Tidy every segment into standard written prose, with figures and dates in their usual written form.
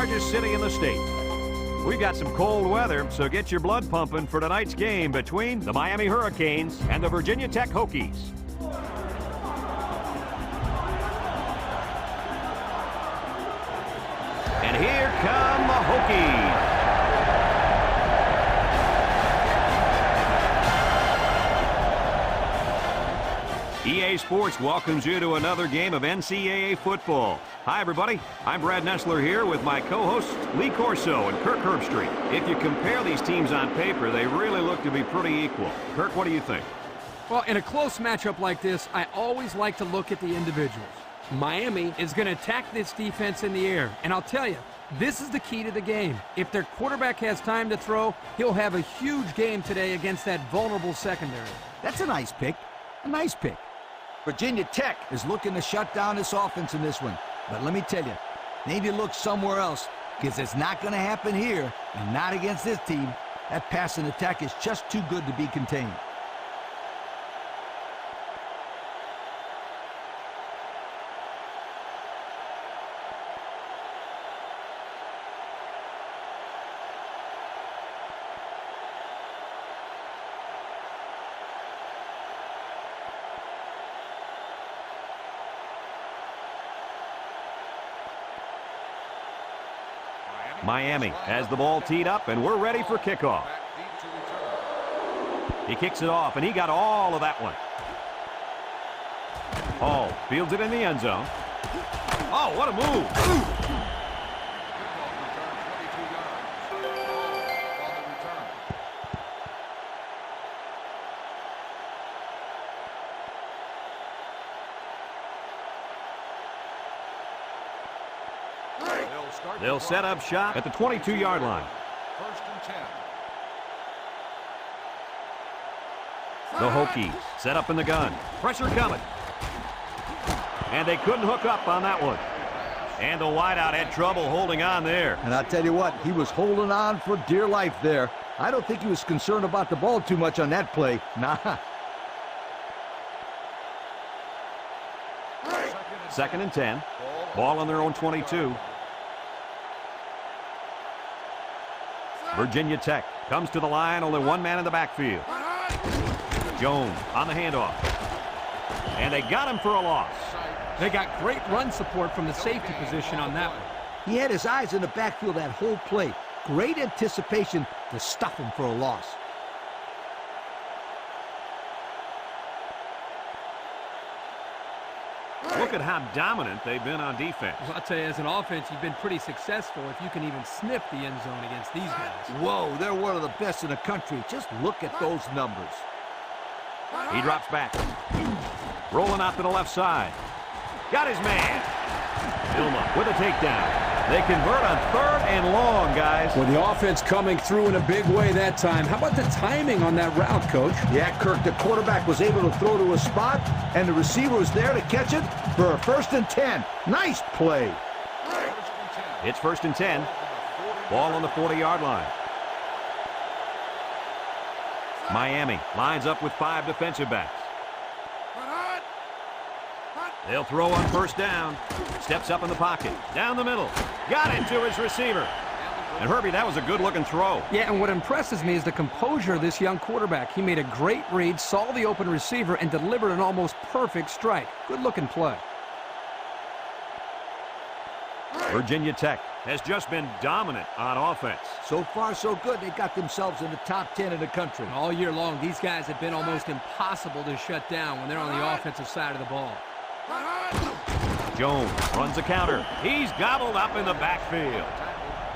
largest city in the state. We've got some cold weather, so get your blood pumping for tonight's game between the Miami Hurricanes and the Virginia Tech Hokies. And here come the Hokies. EA Sports welcomes you to another game of NCAA football. Hi, everybody. I'm Brad Nessler here with my co-hosts Lee Corso and Kirk Herbstreit. If you compare these teams on paper, they really look to be pretty equal. Kirk, what do you think? Well, in a close matchup like this, I always like to look at the individuals. Miami is going to attack this defense in the air, and I'll tell you, this is the key to the game. If their quarterback has time to throw, he'll have a huge game today against that vulnerable secondary. That's a nice pick. A nice pick. Virginia Tech is looking to shut down this offense in this one. But let me tell you, they need to look somewhere else because it's not going to happen here and not against this team. That passing attack is just too good to be contained. Miami has the ball teed up, and we're ready for kickoff. He kicks it off, and he got all of that one. Hall fields it in the end zone. Oh, what a move. They'll set up shop at the 22-yard line. First and 10. The Hokies set up in the gun. Pressure coming. And they couldn't hook up on that one. And the wideout had trouble holding on there. And I'll tell you what, he was holding on for dear life there. I don't think he was concerned about the ball too much on that play. Nah. Second and 10. Ball on their own 22. Virginia Tech comes to the line, only one man in the backfield. Jones on the handoff. And they got him for a loss. They got great run support from the safety position on that one. He had his eyes in the backfield that whole play. Great anticipation to stuff him for a loss. Look at how dominant they've been on defense. Well, I'll tell you, as an offense, you've been pretty successful if you can even sniff the end zone against these guys. Whoa, they're one of the best in the country. Just look at those numbers. He drops back. Rolling out to the left side. Got his man. Vilma with a takedown. They convert on 3rd and long, guys. Well, the offense coming through in a big way that time. How about the timing on that route, Coach? Yeah, Kirk, the quarterback was able to throw to a spot, and the receiver was there to catch it for a 1st and 10. Nice play. It's 1st and 10. Ball on the 40-yard line. Miami lines up with 5 defensive backs. They'll throw on 1st down. Steps up in the pocket. Down the middle. Got it to his receiver. And Herbie, that was a good-looking throw. Yeah, and what impresses me is the composure of this young quarterback. He made a great read, saw the open receiver, and delivered an almost perfect strike. Good-looking play. Virginia Tech has just been dominant on offense. So far, so good. They got themselves in the top 10 in the country. All year long, these guys have been almost impossible to shut down when they're on the offensive side of the ball. Jones runs a counter. He's gobbled up in the backfield.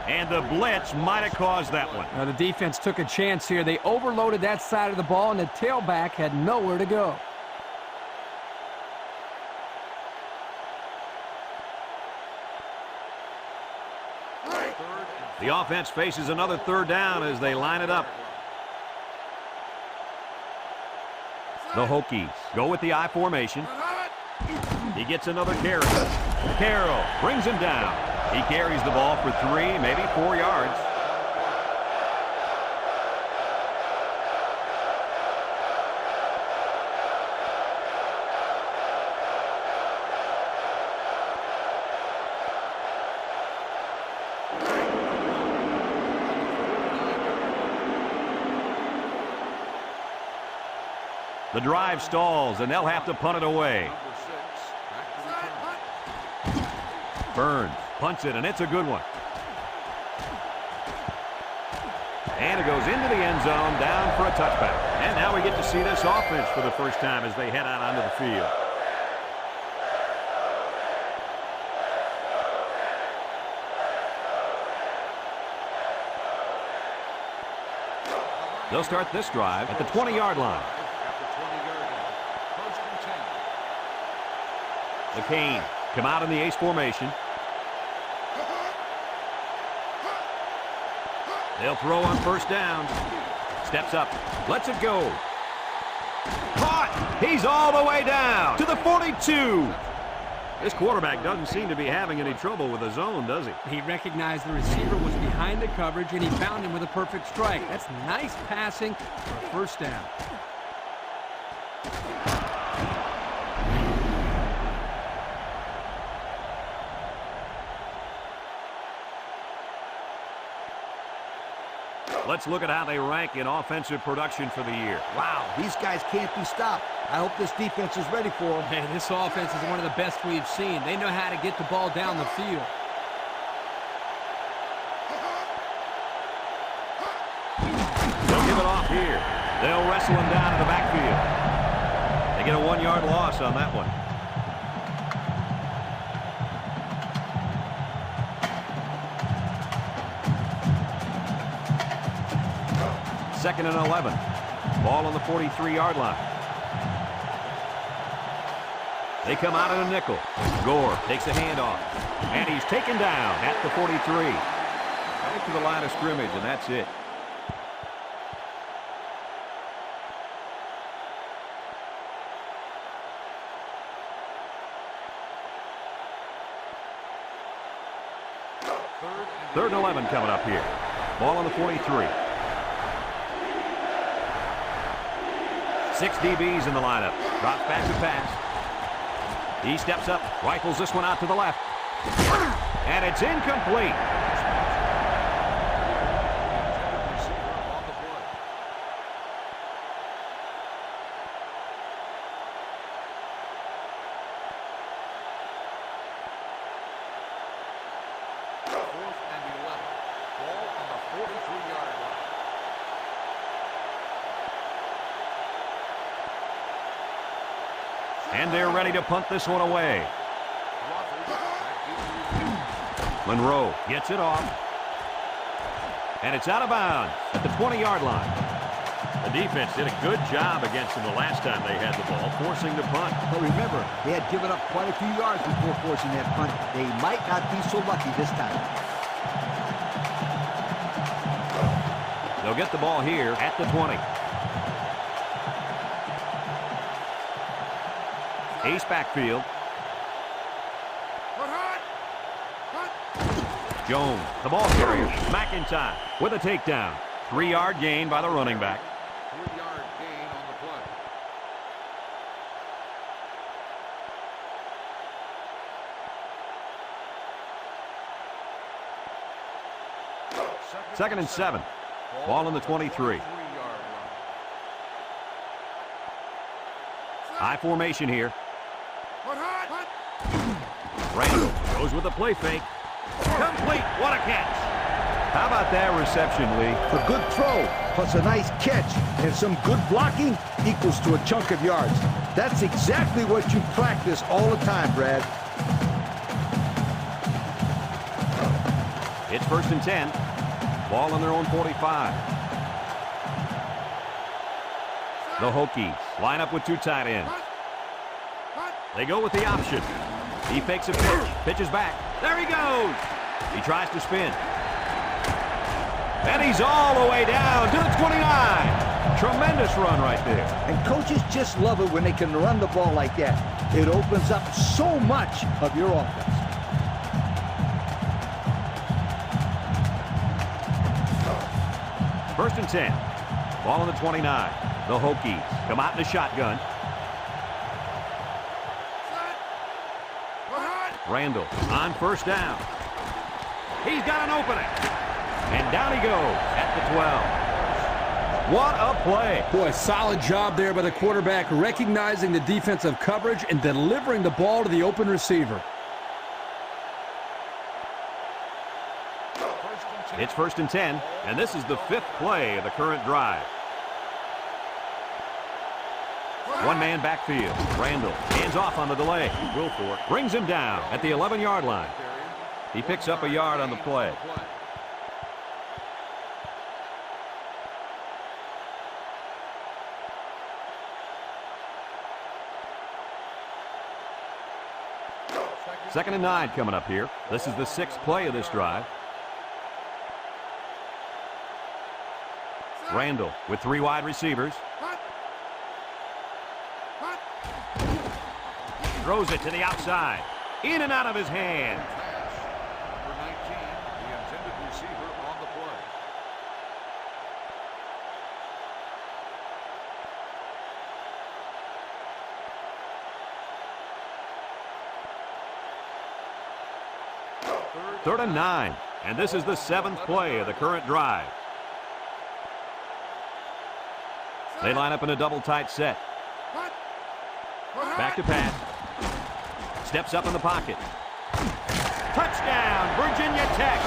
And the blitz might have caused that one. Now, the defense took a chance here. They overloaded that side of the ball, and the tailback had nowhere to go. The offense faces another 3rd down as they line it up. The Hokies go with the I formation. He gets another carry. Carroll brings him down. He carries the ball for 3, maybe 4 yards. The drive stalls, and they'll have to punt it away. Number 6, back to return. Burns punts it, and it's a good one. And it goes into the end zone, down for a touchback. And now we get to see this offense for the first time as they head out onto the field. They'll start this drive at the 20-yard line. At the 20-yard line. First and 10. The Cane come out in the ace formation. They'll throw on first down. Steps up. Lets it go. Caught! He's all the way down to the 42. This quarterback doesn't seem to be having any trouble with the zone, does he? He recognized the receiver was behind the coverage, and he found him with a perfect strike. That's nice passing for a first down. Let's look at how they rank in offensive production for the year. Wow, these guys can't be stopped. I hope this defense is ready for them. Man, this offense is one of the best we've seen. They know how to get the ball down the field. They'll give it off here. They'll wrestle him down in the backfield. They get a 1-yard loss on that one. Second and 11. Ball on the 43-yard line. They come out in a nickel. Gore takes a handoff. And he's taken down at the 43. Right to the line of scrimmage, and that's it. Third and 11 coming up here. Ball on the 43. 6 DBs in the lineup. Drops back to pass. He steps up, rifles this one out to the left. And it's incomplete. On the play. Fourth and 11. Ball on the 43-yard line. And they're ready to punt this one away. Monroe gets it off. And it's out of bounds at the 20-yard line. The defense did a good job against them the last time they had the ball, forcing the punt. But remember, they had given up quite a few yards before forcing that punt. They might not be so lucky this time. They'll get the ball here at the 20. Ace backfield. Jones, the ball carrier. Ncaa with a takedown. 3-yard gain by the running back. 3-yard gain on the play. Second and 7. Ball on the 23. 3-yard line. High formation here. Randall goes with a play fake. Complete. What a catch. How about that reception, Lee? A good throw, plus a nice catch, and some good blocking equals to a chunk of yards. That's exactly what you practice all the time, Brad. It's first and 10. Ball on their own 45. The Hokies line up with 2 tight ends. They go with the option. He fakes a pitch, pitches back. There he goes. He tries to spin. And he's all the way down to the 29. Tremendous run right there. And coaches just love it when they can run the ball like that. It opens up so much of your offense. First and 10. Ball on the 29. The Hokies come out in a shotgun. Randall on first down. He's got an opening. And down he goes at the What a play. Boy, solid job there by the quarterback, recognizing the defensive coverage and delivering the ball to the open receiver. It's 1st and 10, and this is the 5th play of the current drive. One-man backfield. Randall hands off on the delay. Wilfork brings him down at the 11-yard line. He picks up a yard on the play. Second and 9 coming up here. This is the 6th play of this drive. Randall with 3 wide receivers. Throws it to the outside. In and out of his hands. Number 19, the intended receiver on the play. Third and 9, and this is the 7th play of the current drive. They line up in a double tight set. Back to pass. Steps up in the pocket. Touchdown, Virginia Tech.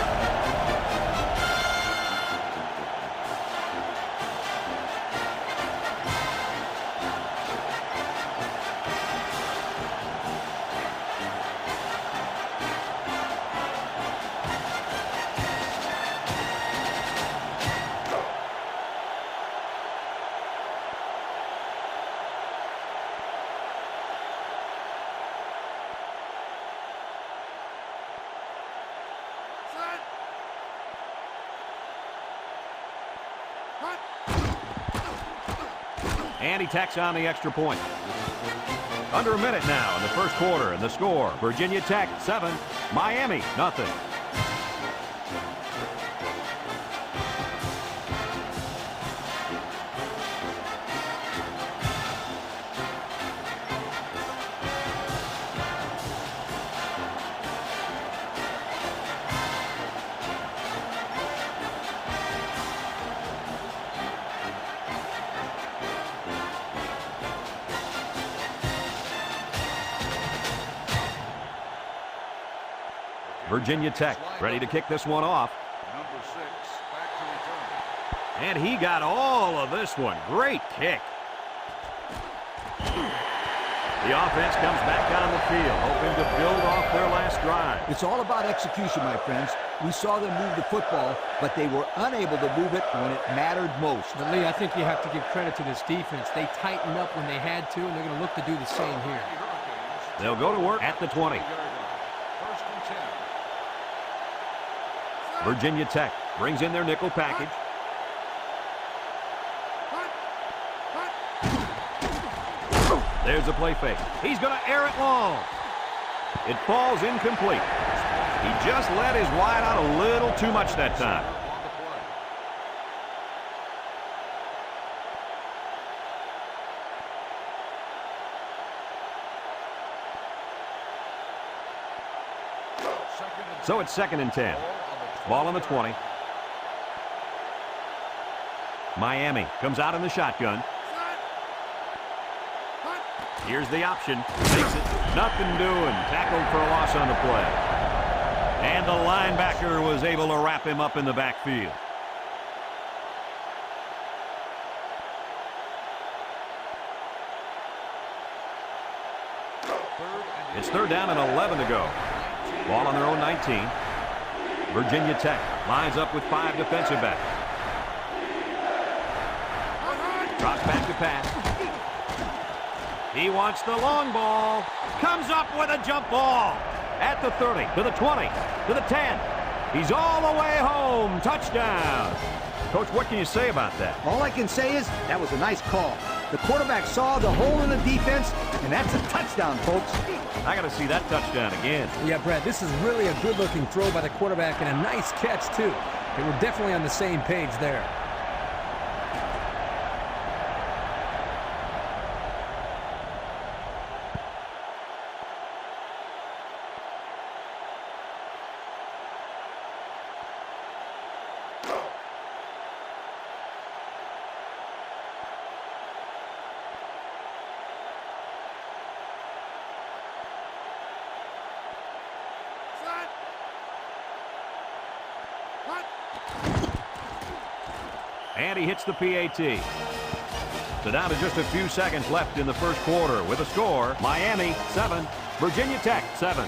And he tacks on the extra point. Under a minute now in the first quarter, and the score, Virginia Tech 7, Miami nothing. Virginia Tech ready to kick this one off. Number 6, back to return. And he got all of this one. Great kick. The offense comes back down the field, hoping to build off their last drive. It's all about execution, my friends. We saw them move the football, but they were unable to move it when it mattered most. But Lee, I think you have to give credit to this defense. They tightened up when they had to, and they're going to look to do the same here. They'll go to work at the 20. 1st and 10. Virginia Tech brings in their nickel package. There's a play fake. He's going to air it long. It falls incomplete. He just let his wide out a little too much that time. On the play. So it's 2nd and 10. Ball on the 20. Miami comes out in the shotgun. Here's the option. Makes it. Nothing doing. Tackled for a loss on the play. And the linebacker was able to wrap him up in the backfield. It's 3rd down and 11 to go. Ball on their own 19. Virginia Tech lines up with 5 defensive backs. Drops back to pass. He wants the long ball. Comes up with a jump ball. At the 30, to the 20, to the 10. He's all the way home. Touchdown. Coach, what can you say about that? All I can say is that was a nice call. The quarterback saw the hole in the defense, and that's a touchdown, folks. I got to see that touchdown again. Yeah, Brad, this is really a good-looking throw by the quarterback and a nice catch, too. They were definitely on the same page there. And he hits the PAT. So down to just a few seconds left in the first quarter with a score, Miami 7, Virginia Tech 7.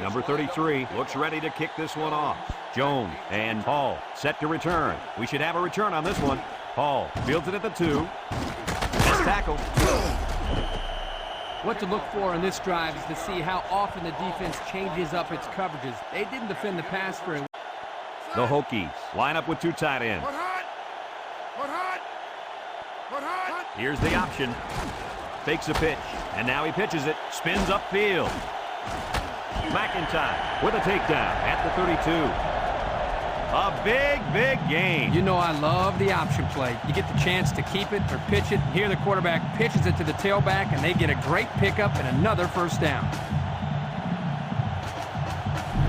Number 33 looks ready to kick this one off. Jones and Hall set to return. We should have a return on this one. Hall fields it at the 2. Missed tackle. What to look for in this drive is to see how often the defense changes up its coverages. They didn't defend the pass very well. The Hokies line up with 2 tight ends. Here's the option. Fakes a pitch, and now he pitches it. Spins upfield. McIntyre with a takedown at the 32. A big gain. You know I love the option play. You get the chance to keep it or pitch it. Here the quarterback pitches it to the tailback, and they get a great pickup and another first down.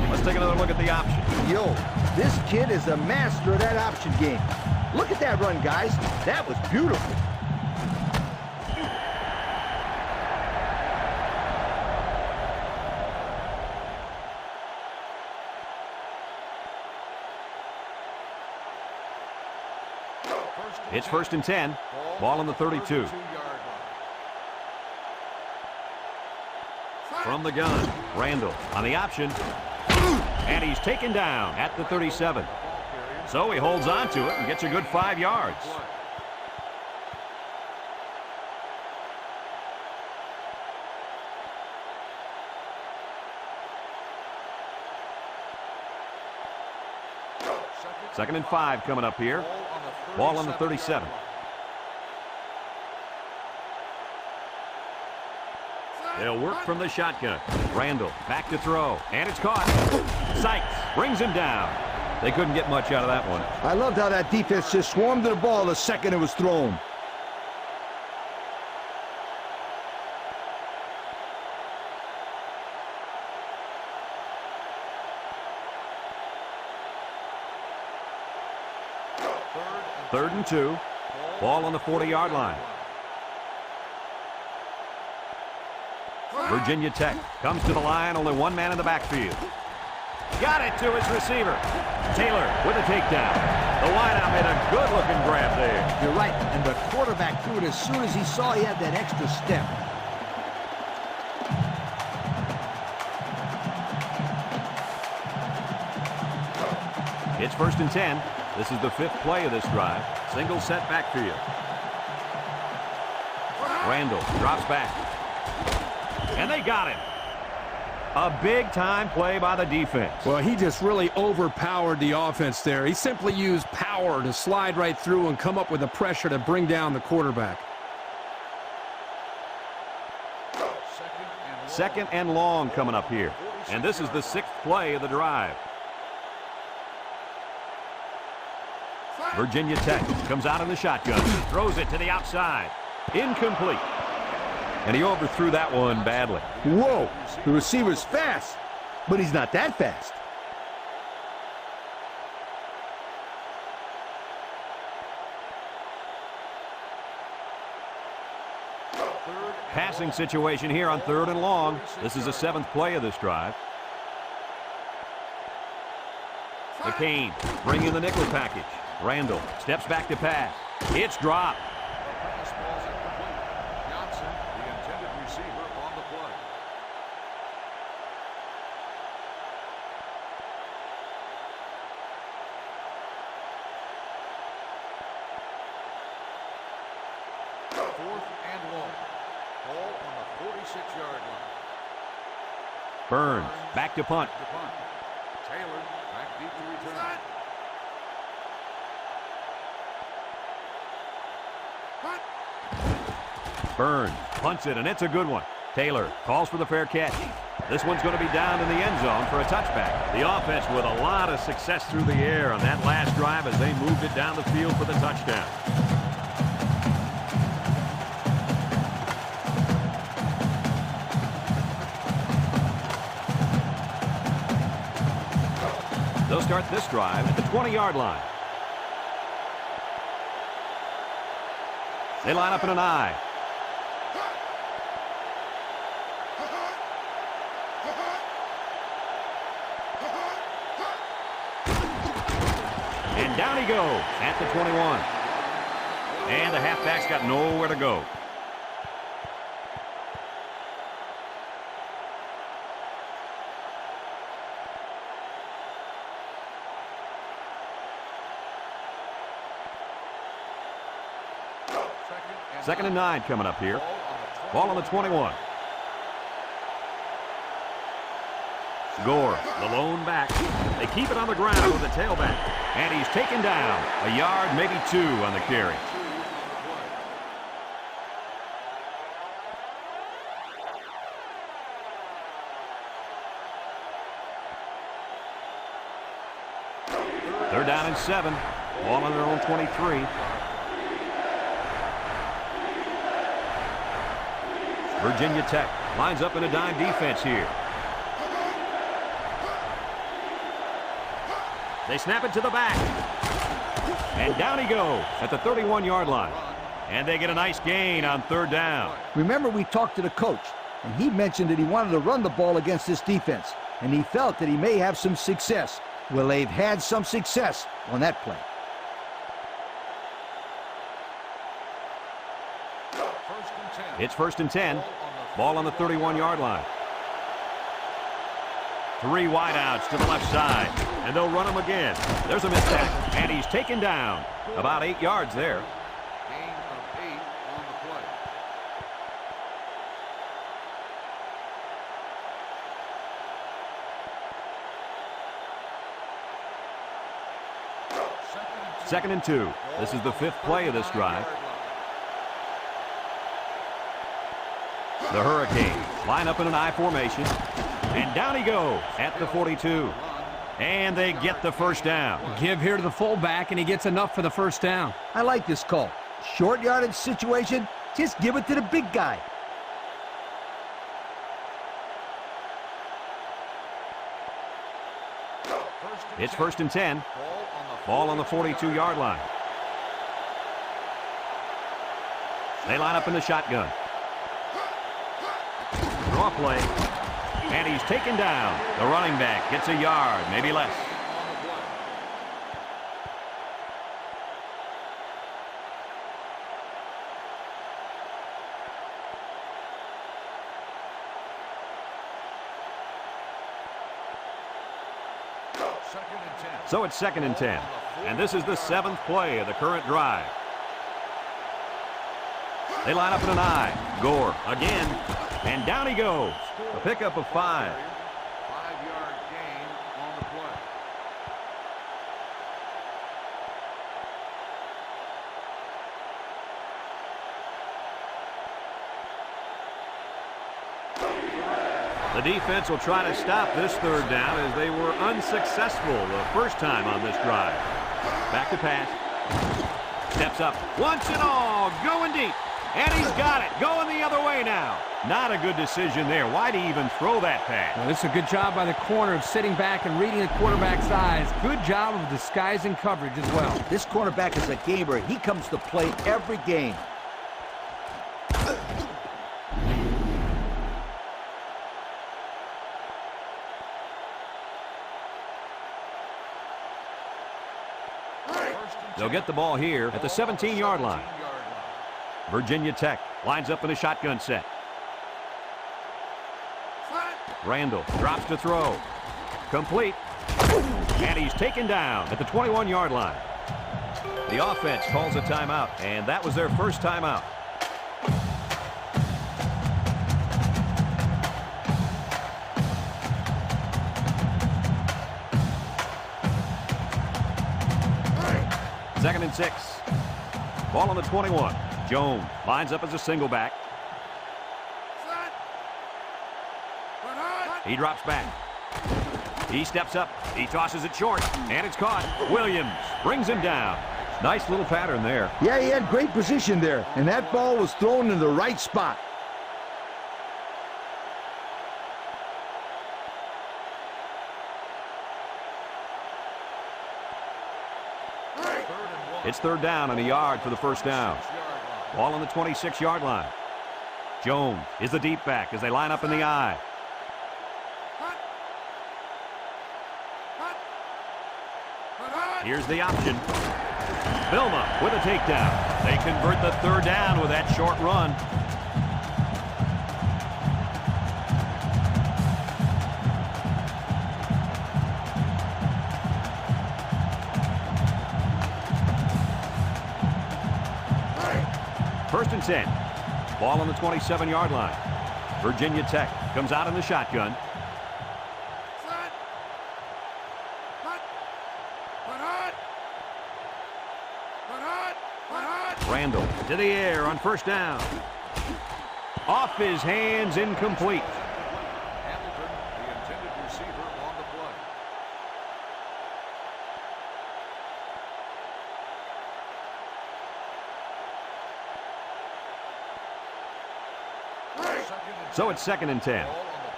Let's take another look at the option. Yo, this kid is a master of that option game. Look at that run, guys. That was beautiful. It's 1st and 10. Ball on the 32. From the gun, Randall on the option. And he's taken down at the 37. So he holds on to it and gets a good 5 yards. Second and 5 coming up here. Ball on the 37. They'll work from the shotgun. Randall back to throw, and it's caught. Sykes brings him down. They couldn't get much out of that one. I loved how that defense just swarmed to the ball the second it was thrown. Third and 2. Ball on the 40-yard line. Virginia Tech comes to the line, only one man in the backfield. Got it to his receiver. Taylor with a takedown. The wideout made a good-looking grab there. You're right, and the quarterback threw it as soon as he saw he had that extra step. It's 1st and 10. This is the 5th play of this drive. Single set backfield. Randall drops back. And they got him. A big-time play by the defense. Well, he just really overpowered the offense there. He simply used power to slide right through and come up with the pressure to bring down the quarterback. Second and long coming up here. And this is the 6th play of the drive. Virginia Tech comes out in the shotgun. Throws it to the outside. Incomplete. And he overthrew that one badly. Whoa, the receiver's fast, but he's not that fast. Passing situation here on 3rd and long. This is the 7th play of this drive. McCain bringing the nickel package. Randall steps back to pass. It's dropped. Johnson, the intended receiver, on the play. Fourth and long. Ball on the 46-yard line. Burns back to punt. Taylor back deep to return. Burns punts it, and it's a good one. Taylor calls for the fair catch. This one's going to be down in the end zone for a touchback. The offense with a lot of success through the air on that last drive as they moved it down the field for the touchdown. They'll start this drive at the 20-yard line. They line up in an I. And down he goes at the 21. And the halfback's got nowhere to go. Second and 9 coming up here. Ball on the 21. Gore, the lone back. They keep it on the ground with the tailback. And he's taken down. A yard, maybe 2 on the carry. They're down and 7. Ball on their own 23. Virginia Tech lines up in a dime defense here. They snap it to the back. And down he goes at the 31-yard line. And they get a nice gain on third down. Remember, we talked to the coach, and he mentioned that he wanted to run the ball against this defense, and he felt that he may have some success. Well, they've had some success on that play. It's first and 10. Ball on the 31-yard line. 3 wideouts to the left side. And they'll run him again. There's a mistake. And he's taken down. About 8 yards there. Gain of 8 on the play. Second and 2. This is the 5th play of this drive. The Hurricanes line up in an I formation. And down he goes at the 42. And they get the first down. Give here to the fullback, and he gets enough for the first down. I like this call. Short yardage situation, just give it to the big guy. It's first and 10. Ball on the 42-yard line. They line up in the shotgun. Draw play. And he's taken down. The running back gets a yard, maybe less. So it's second and 10. And this is the 7th play of the current drive. They line up in an I. Gore again. And down he goes. A pickup of 5. 5-yard gain on the play. The defense will try to stop this third down as they were unsuccessful the first time on this drive. Back to pass. Steps up. Once and all. Going deep. And he's got it. Going the other way now. Not a good decision there. Why'd he even throw that pass? Well, this is a good job by the corner of sitting back and reading the quarterback's eyes. Good job of disguising coverage as well. This cornerback is a gamer. He comes to play every game. They'll get the ball here at the 17-yard line. Virginia Tech lines up in a shotgun set. Randall drops to throw. Complete. And he's taken down at the 21-yard line. The offense calls a timeout, and that was their first timeout. Second and 6. Ball on the 21. Jones lines up as a single back. He drops back. He steps up. He tosses it short. And it's caught. Williams brings him down. Nice little pattern there. Yeah, he had great position there. And that ball was thrown in the right spot. It's third down and a yard for the first down. Ball on the 26-yard line. Jones is the deep back as they line up in the I. Here's the option. Vilma with a takedown. They convert the third down with that short run. First and 10. Ball on the 27-yard line. Virginia Tech comes out in the shotgun. Randall to the air on first down. Off his hands, incomplete. Hamilton, the intended receiver on the play. So it's second and 10.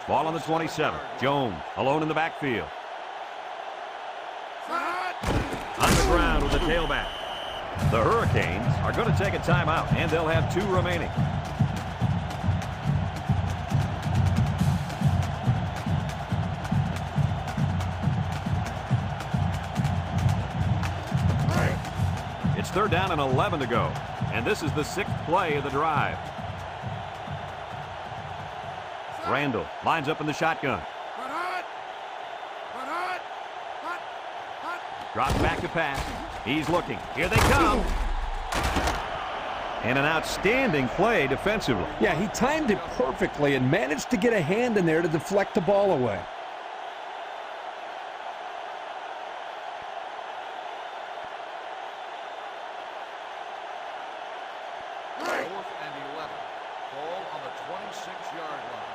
Ball on the 27. Jones alone in the backfield. On the ground with the tailback. The Hurricanes are going to take a timeout, and they'll have 2 remaining. It's third down and 11 to go, and this is the 6th play of the drive. Randall lines up in the shotgun. Drops back to pass. He's looking. Here they come. And an outstanding play defensively. Yeah, he timed it perfectly and managed to get a hand in there to deflect the ball away. Fourth and 11. Ball on the 26-yard line.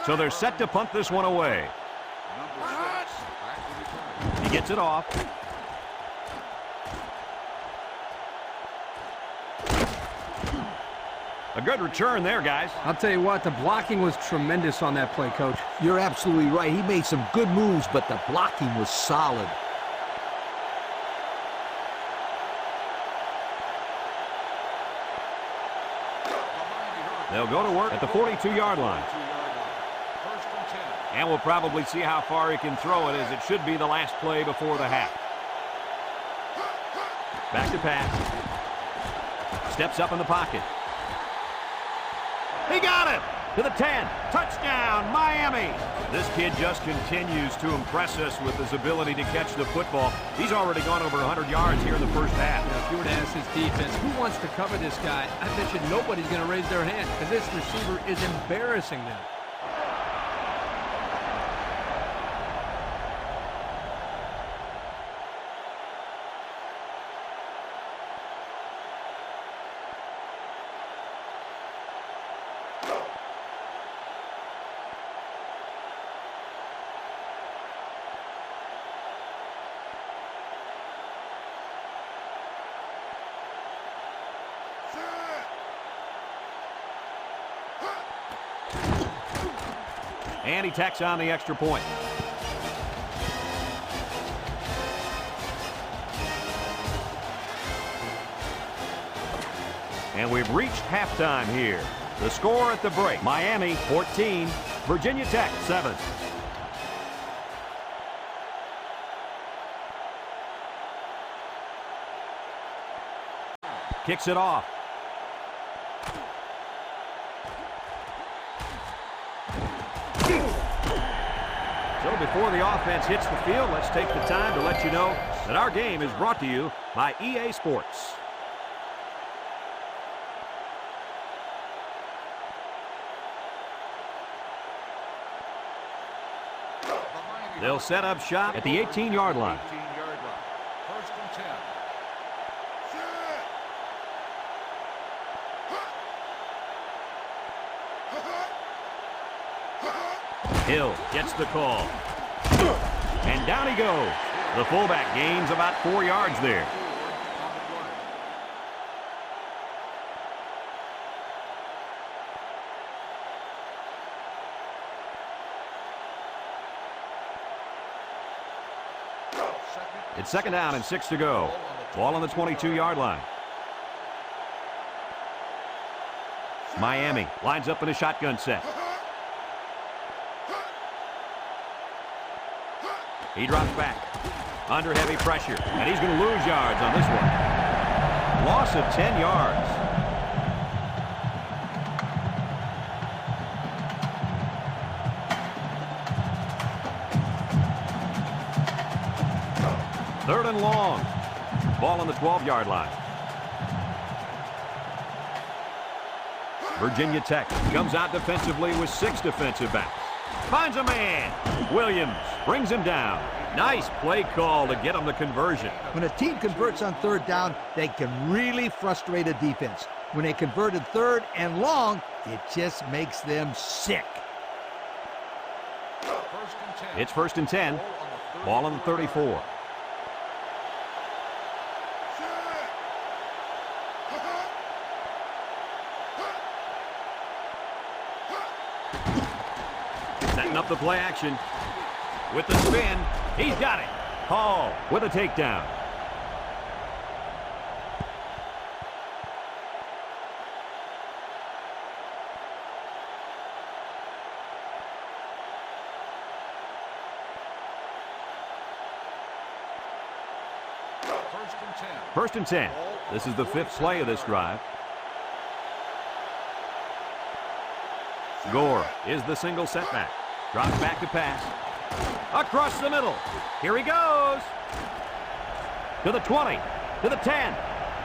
So they're set to punt this one away. Number 6, back to return. He gets it off. A good return there, guys. I'll tell you what, the blocking was tremendous on that play, Coach. You're absolutely right. He made some good moves, but the blocking was solid. They'll go to work at the 42-yard line. First and 10. And we'll probably see how far he can throw it, as it should be the last play before the half. Back to pass. Steps up in the pocket. He got it! To the 10. Touchdown, Miami! This kid just continues to impress us with his ability to catch the football. He's already gone over 100 yards here in the first half. If you were to ask his defense, who wants to cover this guy, I bet you nobody's going to raise their hand, because this receiver is embarrassing them. And he tacks on the extra point. And we've reached halftime here. The score at the break, Miami 14, Virginia Tech 7. Kicks it off. So before the offense hits the field, let's take the time to let you know that our game is brought to you by EA Sports. They'll set up shop at the 18-yard line. 18-yard line. First and 10. Hill gets the call. And down he goes. The fullback gains about 4 yards there. It's 2nd down and 6 to go. Ball on the 22-yard line. Miami lines up in a shotgun set. He drops back under heavy pressure, and he's going to lose yards on this one. Loss of 10 yards. Third and long. Ball on the 12-yard line. Virginia Tech comes out defensively with 6 defensive backs. Finds a man. Williams brings him down. Nice play call to get him the conversion. When a team converts on 3rd down, they can really frustrate a defense. When they converted 3rd and long, it just makes them sick. It's 1st and 10. Ball on the 34. Setting up the play action. With the spin, he's got it. Hall with a takedown. First and 10. This is the 5th play of this drive. Gore is the single setback. Drops back to pass. Across the middle. Here he goes. To the 20. To the 10.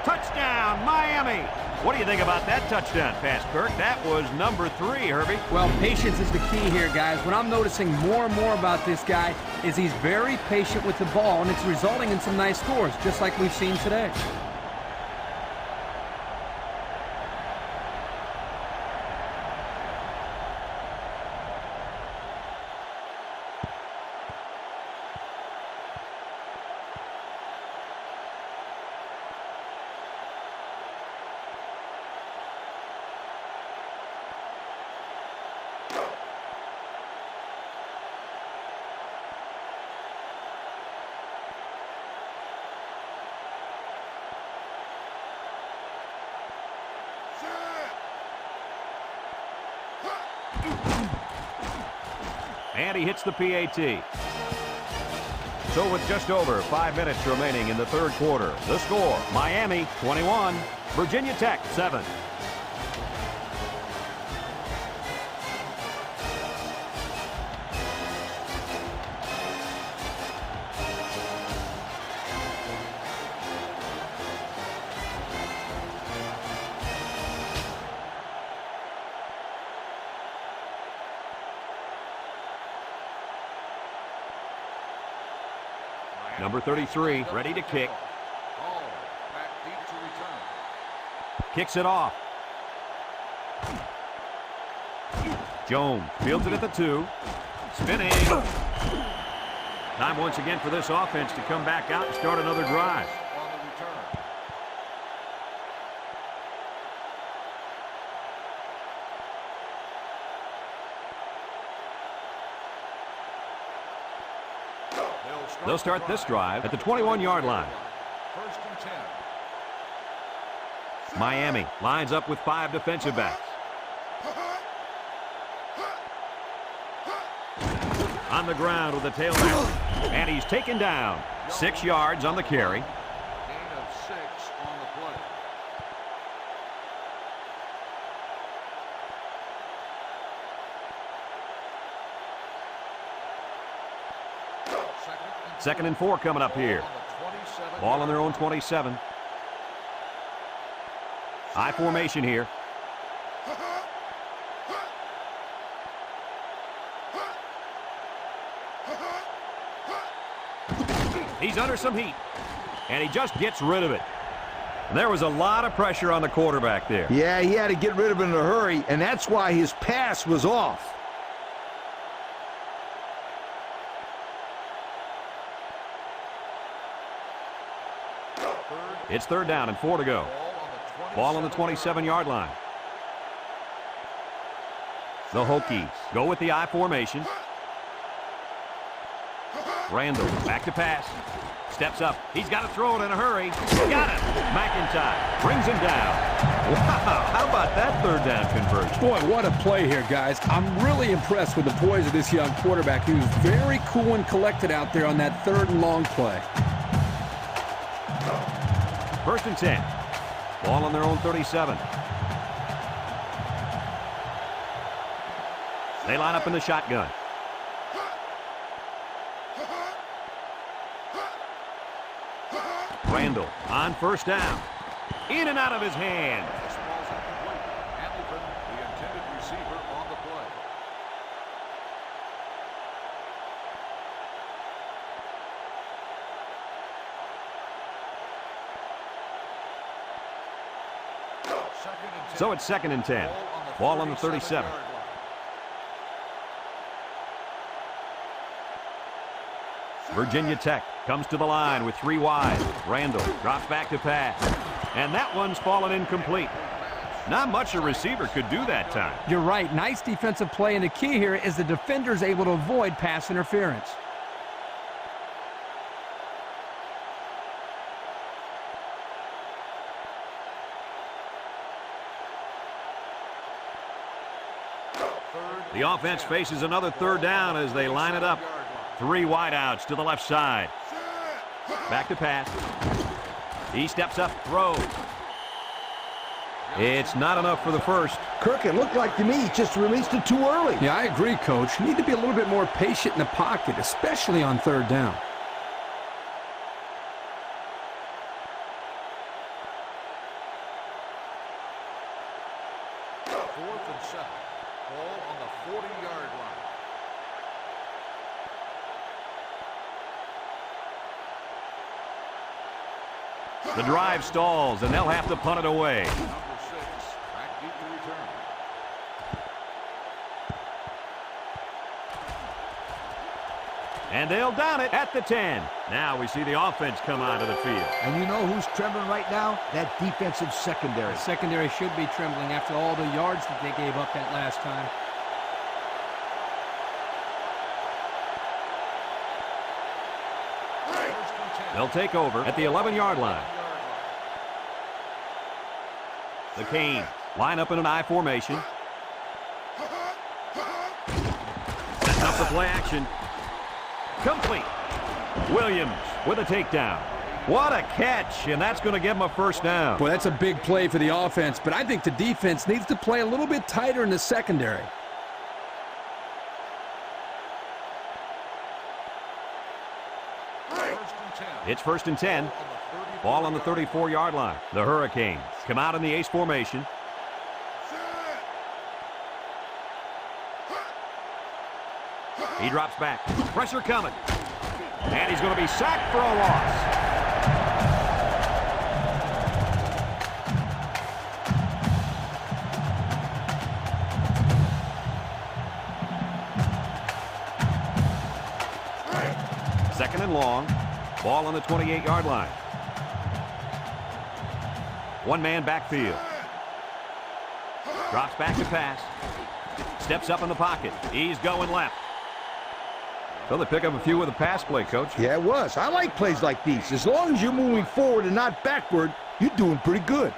Touchdown, Miami. What do you think about that touchdown pass, Kirk? That was number 3, Herbie. Well, patience is the key here, guys. What I'm noticing more and more about this guy is he's very patient with the ball, and it's resulting in some nice scores, just like we've seen today. And he hits the PAT. So with just over 5 minutes remaining in the 3rd quarter, the score, Miami 21, Virginia Tech 7. Number 33, ready to kick. Kicks it off. Jones fields it at the 2. Spinning. Time once again for this offense to come back out and start another drive. They'll start this drive at the 21-yard line. Miami lines up with 5 defensive backs. On the ground with the tailback. And he's taken down. 6 yards on the carry. Gain of 6 on the play. Second and 4 coming up here. Ball on their own 27. I formation here. He's under some heat. And he just gets rid of it. There was a lot of pressure on the quarterback there. Yeah, he had to get rid of it in a hurry, and that's why his pass was off. It's 3rd down and 4 to go. Ball on the 27-yard line. The Hokies go with the I formation. Randall back to pass. Steps up. He's got to throw it in a hurry. Got it. Ncaa brings him down. Wow, how about that third down conversion? Boy, what a play here, guys. I'm really impressed with the poise of this young quarterback. He was very cool and collected out there on that third and long play. 1st and 10. Ball on their own 37. They line up in the shotgun. Randall on 1st down. In and out of his hand. This ball's incomplete. Hamilton, the intended receiver, on the play. Second and 10. So it's 2nd and 10. Ball on the 37. Yard line. Virginia Tech comes to the line with 3 wide. Randall drops back to pass. And that one's fallen incomplete. Not much a receiver could do that time. You're right. Nice defensive play, and the key here is the defender's able to avoid pass interference. The offense faces another 3rd down as they line it up. 3 wideouts to the left side. Back to pass. He steps up, throws. It's not enough for the first. Kirk, it looked like to me he just released it too early. Yeah, I agree, Coach. You need to be a little bit more patient in the pocket, especially on 3rd down. Fourth and 7. Ball on the 40-yard line. The drive stalls, and they'll have to punt it away. Number 6, back deep to return. And they'll down it at the 10. Now we see the offense come onto the field. And you know who's trembling right now? That defensive secondary. The secondary should be trembling after all the yards that they gave up that last time. They'll take over at the 11-yard line. The Canes line up in an I formation. Setting up the play action. Complete. Williams with a takedown. What a catch, and that's going to give him a 1st down. Boy, that's a big play for the offense, but I think the defense needs to play a little bit tighter in the secondary. It's 1st and 10. Ball on the 34-yard line. The Hurricanes come out in the ace formation. He drops back. Pressure coming. And he's going to be sacked for a loss. Second and long. Ball on the 28-yard line. One-man backfield. Drops back to pass. Steps up in the pocket. He's going left. Well, they pick up a few with a pass play, Coach. Yeah, it was. I like plays like these. As long as you're moving forward and not backward, you're doing pretty good.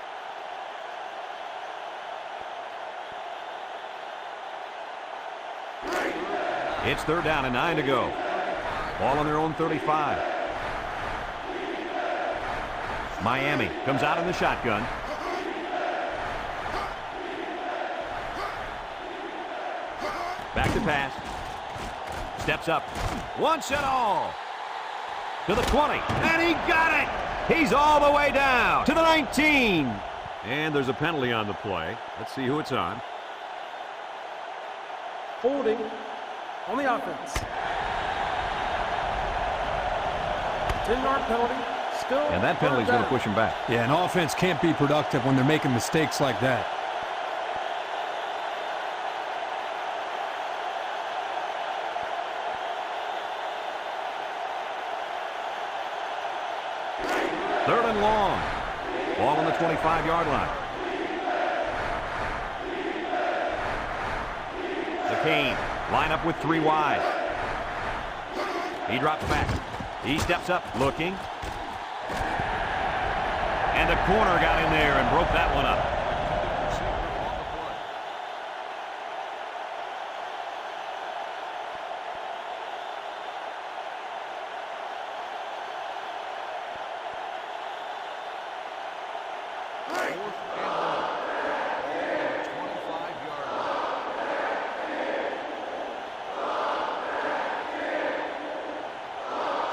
It's 3rd down and 9 to go. Ball on their own 35. Miami comes out in the shotgun. Back to pass. Steps up. Once and all. To the 20. And he got it! He's all the way down to the 19. And there's a penalty on the play. Let's see who it's on. Holding on the offense. 10-yard penalty. Still. And that penalty's going to push him back. Yeah, an offense can't be productive when they're making mistakes like that. Third and long. Ball on the 25-yard line. The Canes line up with 3 wide. He drops back. He steps up, looking. And the corner got in there and broke that one up.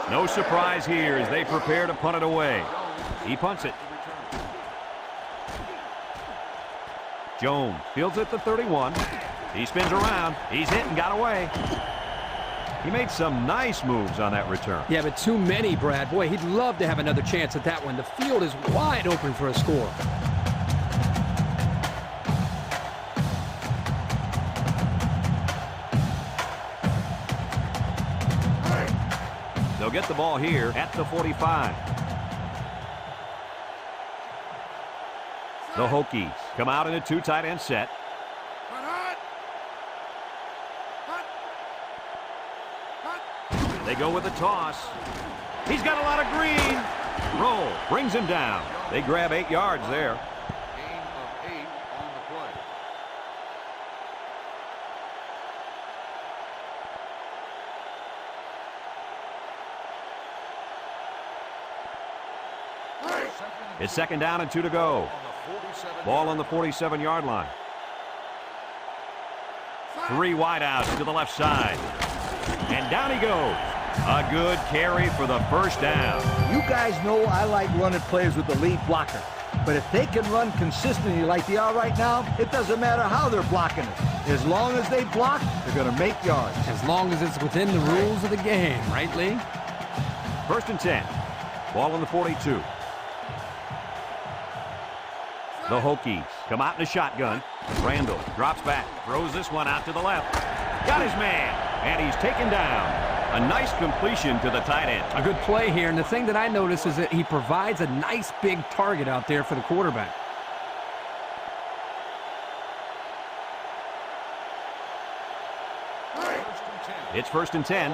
No surprise here as they prepare to punt it away. He punts it. Jones fields it to 31. He spins around. He's hit and got away. He made some nice moves on that return. Yeah, but too many, Brad. Boy, he'd love to have another chance at that one. The field is wide open for a score. They'll get the ball here at the 45. The Hokies come out in a 2 tight end set. They go with the toss. He's got a lot of green. Roll brings him down. They grab 8 yards there. Gain of 8 on the play. It's 2nd down and 2 to go. Ball on the 47-yard line. 3 wideouts to the left side. And down he goes. A good carry for the first down. You guys know I like running plays with the lead blocker. But if they can run consistently like they are right now, it doesn't matter how they're blocking it. As long as they block, they're going to make yards. As long as it's within the rules of the game, right, Lee? 1st and 10. Ball on the 42. The Hokies come out in a shotgun. Randall drops back, throws this one out to the left. Got his man, and he's taken down. A nice completion to the tight end. A good play here, and the thing that I notice is that he provides a nice big target out there for the quarterback. It's 1st and 10.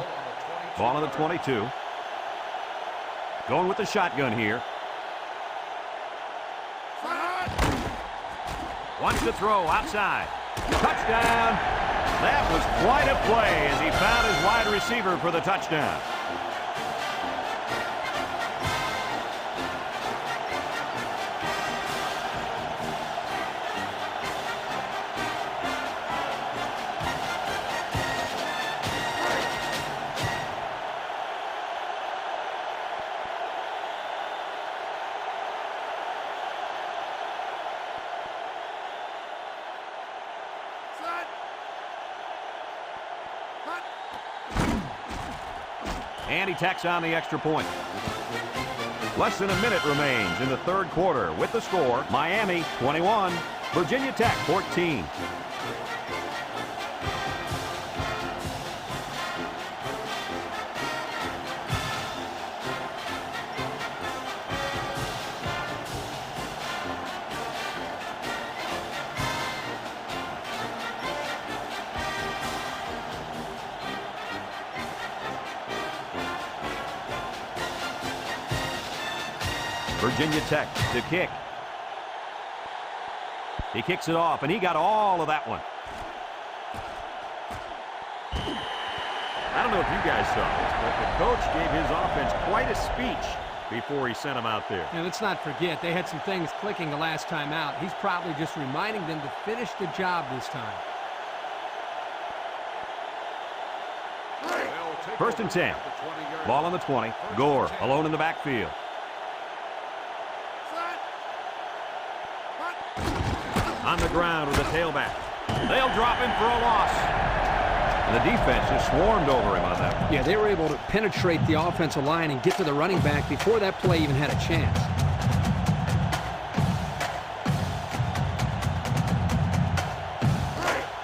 Ball on the 22. Going with the shotgun here. Wants to throw outside. Touchdown. That was quite a play as he found his wide receiver for the touchdown. And he tacks on the extra point. Less than a minute remains in the 3rd quarter with the score, Miami 21, Virginia Tech 14. Virginia Tech to kick. He kicks it off, and he got all of that one. I don't know if you guys saw this, but the coach gave his offense quite a speech before he sent them out there. And let's not forget, they had some things clicking the last time out. He's probably just reminding them to finish the job this time. 1st and 10. Ball on the 20. Gore alone in the backfield. On the ground with the tailback. They'll drop him for a loss. And the defense just swarmed over him on that one. Yeah, they were able to penetrate the offensive line and get to the running back before that play even had a chance.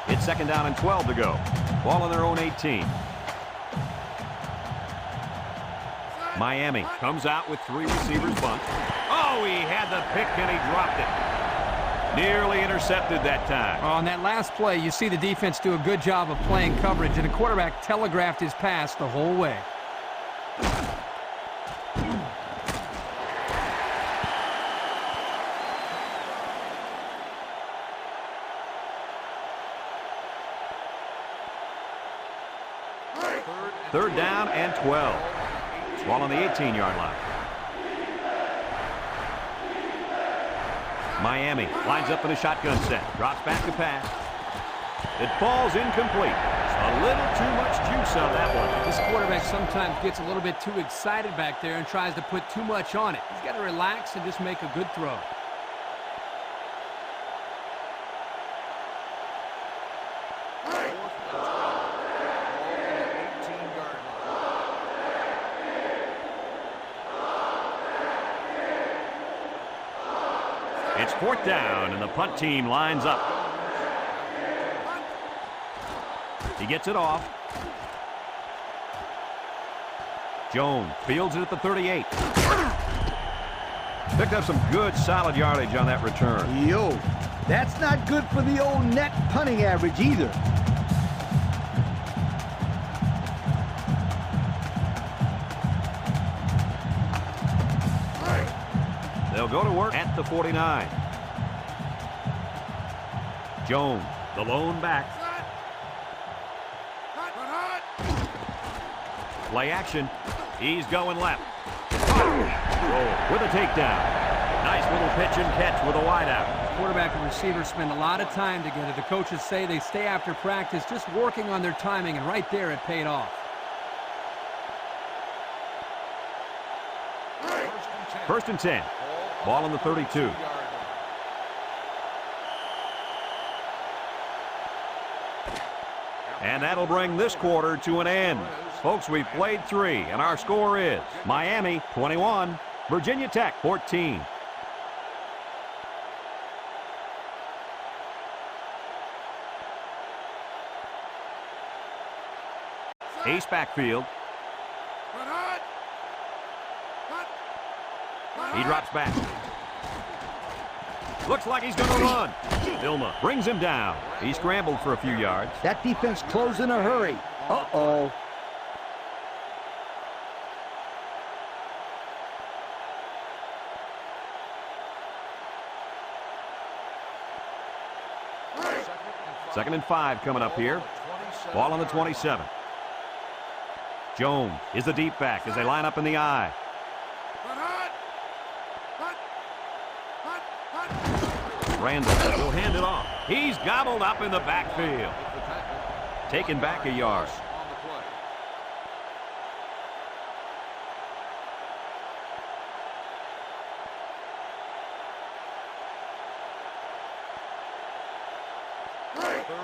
It's 2nd down and 12 to go. Ball on their own 18. Miami comes out with 3 receivers bunt. Oh, he had the pick and he dropped it. Nearly intercepted that time. On that last play, you see the defense do a good job of playing coverage, and the quarterback telegraphed his pass the whole way. Third down and 12. Ball on the 18-yard line. Miami lines up in a shotgun set. Drops back to pass. It falls incomplete. A little too much juice on that one. This quarterback sometimes gets a little bit too excited back there and tries to put too much on it. He's got to relax and just make a good throw. It's fourth down, and the punt team lines up. He gets it off. Jones fields it at the 38. Picked up some good, solid yardage on that return. Yo, that's not good for the old net punting average either. They'll go to work at the 49. Jones, the lone back. Play action. He's going left. Roll with a takedown. Nice little pitch and catch with a wideout. Quarterback and receiver spend a lot of time together. The coaches say they stay after practice just working on their timing, and right there it paid off. First and 10. Ball on the 32. And that'll bring this quarter to an end. Folks, we've played 3, and our score is Miami 21, Virginia Tech 14. Ace backfield. He drops back. Looks like he's going to run. Vilma brings him down. He scrambled for a few yards. That defense closed in a hurry. Uh-oh. Second and 5 coming up here. Ball on the 27. Jones is the deep back as they line up in the eye. Randall will hand it off. He's gobbled up in the backfield. Taken back a yard.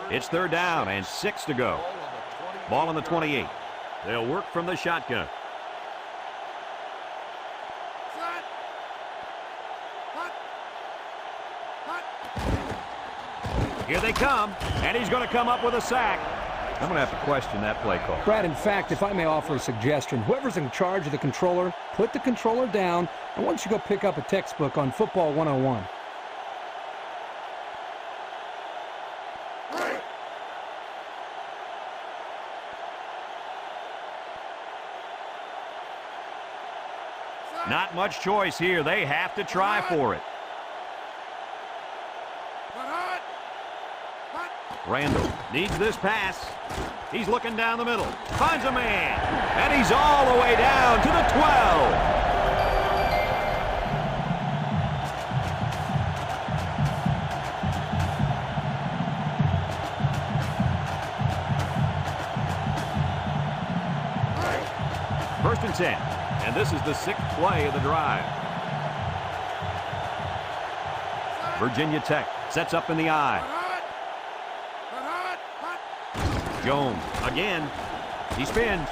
It's third down and 6 to go. Ball on the 28. They'll work from the shotgun. Here they come, and he's going to come up with a sack. I'm going to have to question that play call. Brad, in fact, if I may offer a suggestion, whoever's in charge of the controller, put the controller down, and once you go pick up a textbook on Football 101. Not much choice here. They have to try for it. Randall needs this pass. He's looking down the middle. Finds a man. And he's all the way down to the 12. First and 10. And this is the 6th play of the drive. Virginia Tech sets up in the eye. Jones again. He spins.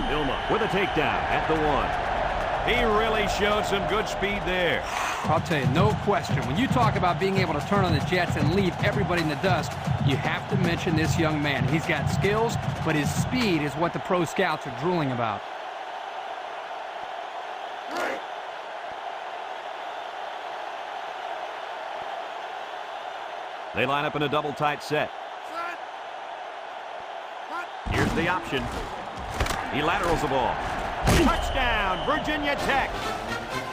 Vilma with a takedown at the 1. He really showed some good speed there. I'll tell you, no question. When you talk about being able to turn on the jets and leave everybody in the dust, you have to mention this young man. He's got skills, but his speed is what the pro scouts are drooling about. They line up in a double tight set. Here's the option. He laterals the ball. Touchdown, Virginia Tech.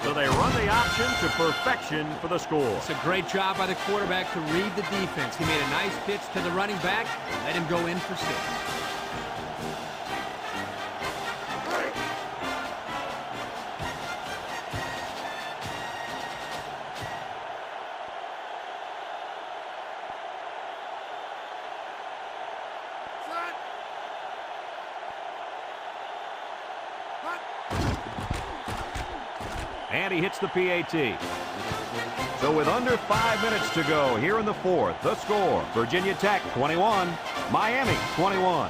So they run the option to perfection for the score. It's a great job by the quarterback to read the defense. He made a nice pitch to the running back and let him go in for 6. And he hits the PAT. So with under 5 minutes to go here in the fourth, the score, Virginia Tech 21, Miami 21.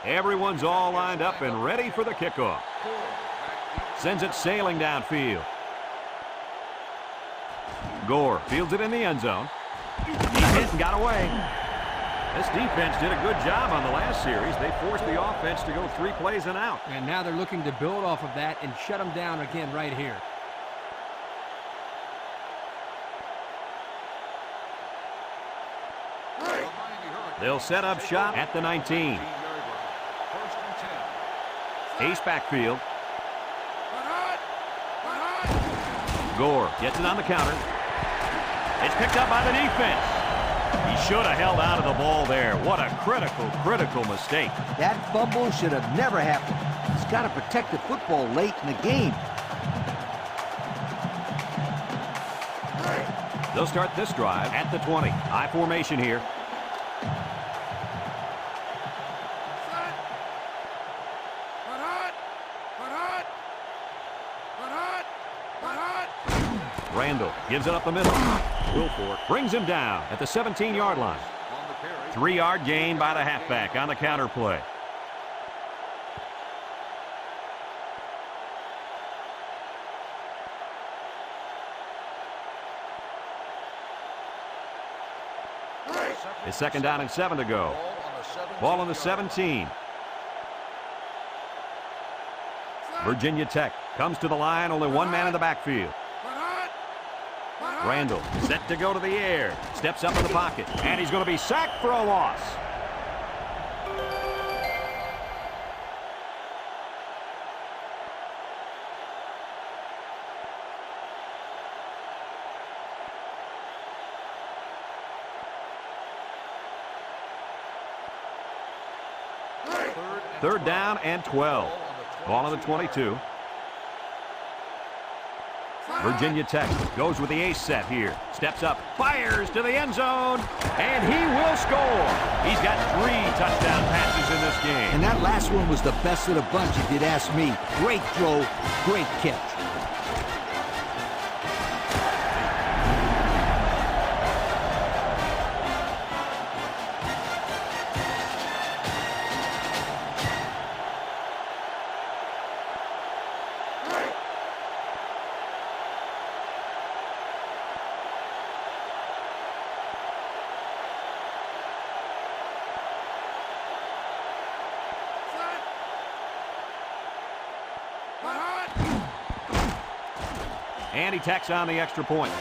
Everyone's all lined up and ready for the kickoff. Sends it sailing downfield. Gore fields it in the end zone. He hit and got away. This defense did a good job on the last series. They forced the offense to go 3 plays and out. And now they're looking to build off of that and shut them down again right here. They'll set up shop at the 19. Ace backfield. Gore gets it on the counter. It's picked up by the defense. He should have held out of the ball there. What a critical mistake. That fumble should have never happened. He's got to protect the football late in the game. They'll start this drive at the 20. High formation here. Randall gives it up the middle. Wilfork brings him down at the 17-yard line. 3-yard gain by the halfback on the counter play. It's 2nd down and 7 to go. Ball on the 17. Virginia Tech comes to the line, only one man in the backfield. Randall set to go to the air. Steps up in the pocket, and he's going to be sacked for a loss. Third down and 12. Ball on the 22. Virginia Tech goes with the ace set here. Steps up, fires to the end zone, and he will score. He's got 3 touchdown passes in this game. And that last one was the best of the bunch, if you'd ask me. Great throw, great catch. And he tacks on the extra point.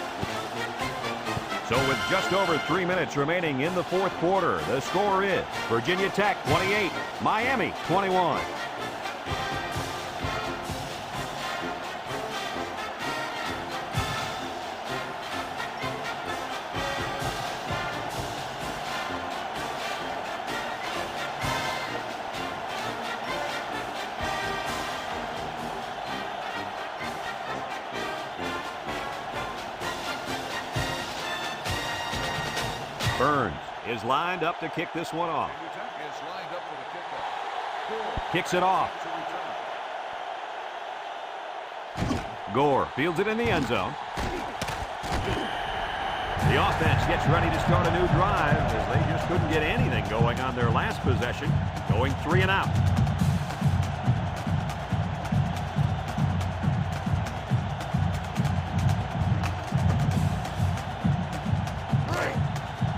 So with just over 3 minutes remaining in the fourth quarter, the score is Virginia Tech 28, Miami 21. Burns is lined up to kick this one off. Kicks it off. Gore fields it in the end zone. The offense gets ready to start a new drive as they just couldn't get anything going on their last possession, going 3 and out.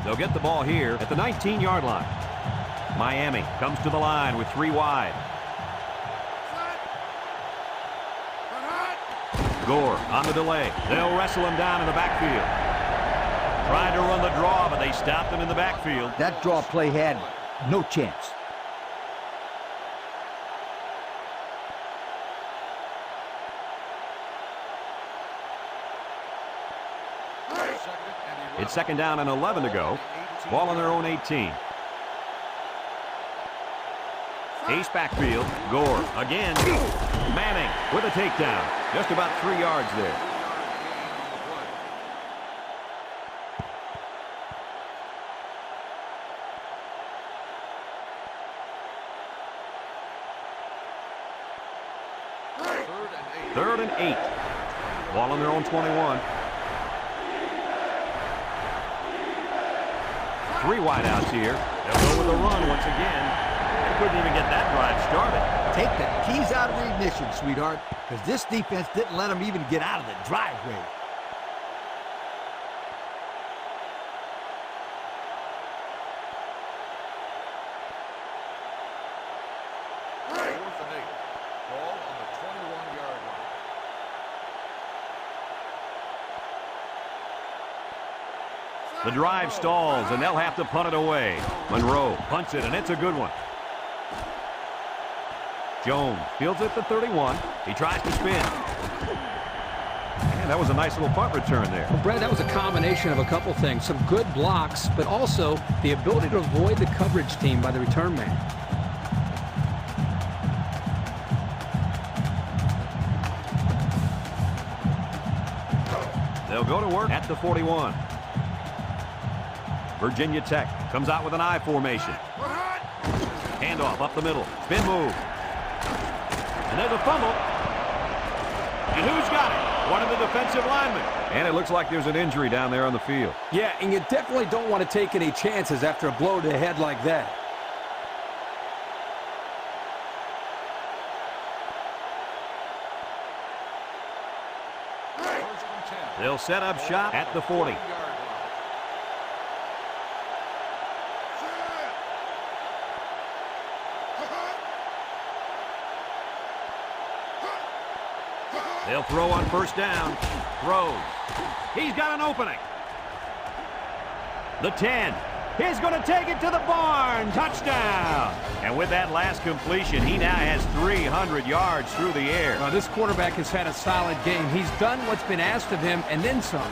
They'll get the ball here at the 19-yard line. Miami comes to the line with 3 wide. Gore on the delay. They'll wrestle him down in the backfield. Trying to run the draw, but they stopped him in the backfield. That draw play had no chance. It's 2nd down and 11 to go. Ball on their own 18. Ace backfield. Gore again. Manning with a takedown. Just about 3 yards there. Third and 8. Ball on their own 21. 3 wideouts here. They'll go with a run once again. They couldn't even get that drive started. Take the keys out of the ignition, sweetheart, because this defense didn't let them even get out of the driveway. The drive stalls, and they'll have to punt it away. Monroe punts it, and it's a good one. Jones fields it at the 31. He tries to spin. And that was a nice little punt return there. Well, Brad, that was a combination of a couple things. Some good blocks, but also the ability to avoid the coverage team by the return man. They'll go to work at the 41. Virginia Tech comes out with an I formation. Handoff up the middle. Spin move. And there's a fumble. And who's got it? One of the defensive linemen. And it looks like there's an injury down there on the field. Yeah, and you definitely don't want to take any chances after a blow to the head like that. They'll set up shop at the 40. They'll throw on 1st down. Throws. He's got an opening. The 10. He's going to take it to the barn. Touchdown. And with that last completion, he now has 300 yards through the air. This quarterback has had a solid game. He's done what's been asked of him and then some.